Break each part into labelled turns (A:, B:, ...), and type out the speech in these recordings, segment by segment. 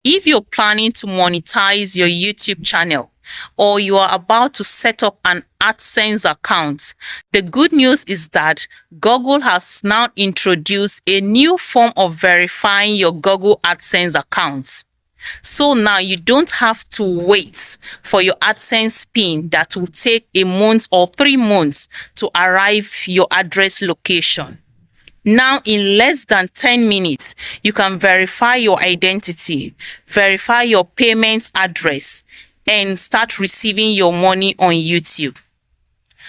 A: If you're planning to monetize your YouTube channel or you are about to set up an AdSense account, the good news is that Google has now introduced a new form of verifying your Google AdSense account. So now you don't have to wait for your AdSense pin that will take a month or 3 months to arrive your address location. Now, in less than 10 minutes, you can verify your identity, verify your payment address, and start receiving your money on YouTube.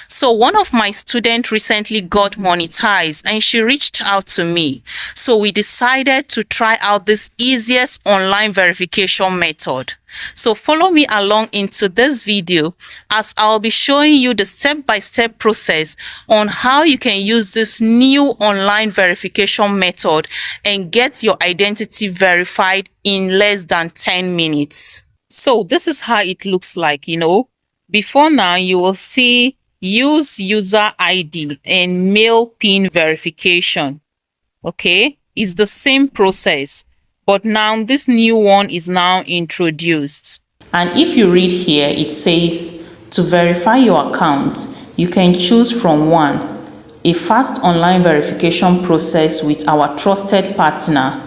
A: So one of my students recently got monetized and she reached out to me. So we decided to try out this easiest online verification method. So follow me along into this video as I'll be showing you the step-by-step process on how you can use this new online verification method and get your identity verified in less than 10 minutes. So this is how it looks like, Before now, you will see use user ID and mail PIN verification. Okay, it's the same process, but now this new one is now introduced. And if you read here, it says to verify your account, you can choose from 1, a fast online verification process with our trusted partner,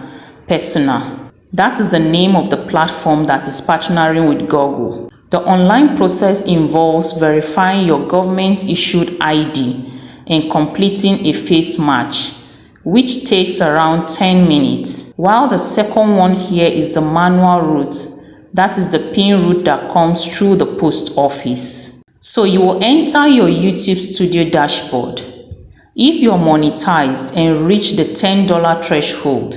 A: Persona. That is the name of the platform that is partnering with Google. The online process involves verifying your government-issued ID and completing a face match, which takes around 10 minutes. While the second one here is the manual route, that is the PIN route that comes through the post office. So you will enter your YouTube Studio dashboard. If you're monetized and reach the $10 threshold,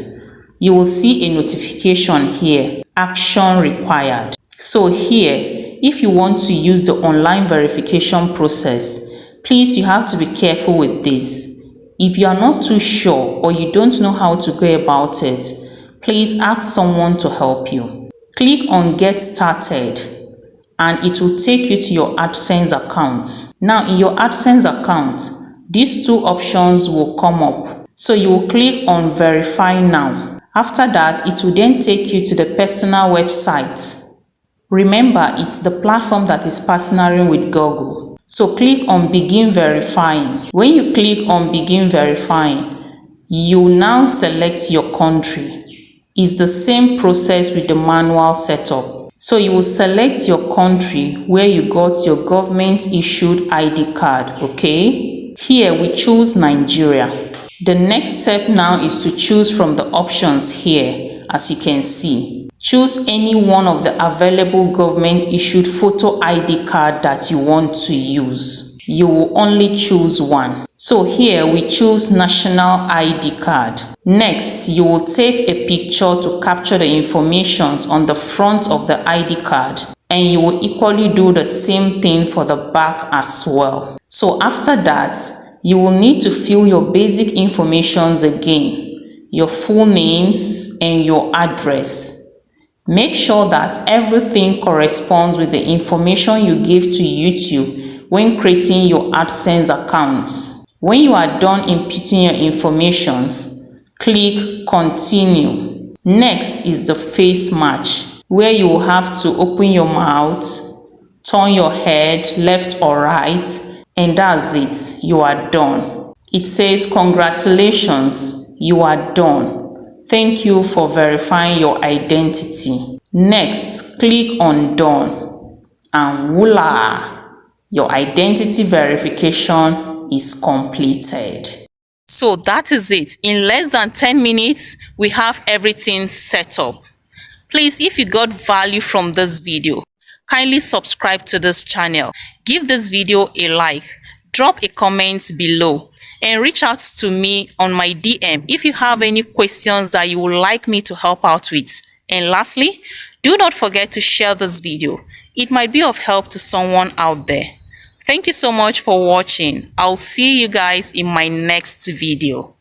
A: you will see a notification here, action required. So here, if you want to use the online verification process, please you have to be careful with this. If you are not too sure or you don't know how to go about it, please ask someone to help you. Click on Get Started and it will take you to your AdSense account. Now in your AdSense account, these two options will come up. So you will click on Verify Now. After that, it will then take you to the Persona website. Remember, it's the platform that is partnering with Google. So click on Begin Verifying. When you click on Begin Verifying, you now select your country. It's the same process with the manual setup. So you will select your country where you got your government-issued ID card, okay? Here we choose Nigeria. The next step now is to choose from the options here, as you can see. Choose any one of the available government-issued photo ID card that you want to use. You will only choose one. So here we choose National ID card. Next, you will take a picture to capture the information on the front of the ID card, and you will equally do the same thing for the back as well. So after that, you will need to fill your basic information again, your full names and your address. Make sure that everything corresponds with the information you give to YouTube when creating your AdSense accounts. When you are done inputting your information, click Continue. Next is the face match, where you will have to open your mouth, turn your head left or right, and that's it. You are done. It says, congratulations, you are done. Thank you for verifying your identity. Next, click on Done. And voila! Your identity verification is completed. So that is it. In less than 10 minutes, we have everything set up. Please, if you got value from this video, kindly subscribe to this channel. Give this video a like. Drop a comment below. And reach out to me on my DM if you have any questions that you would like me to help out with. And lastly, do not forget to share this video. It might be of help to someone out there. Thank you so much for watching. I'll see you guys in my next video.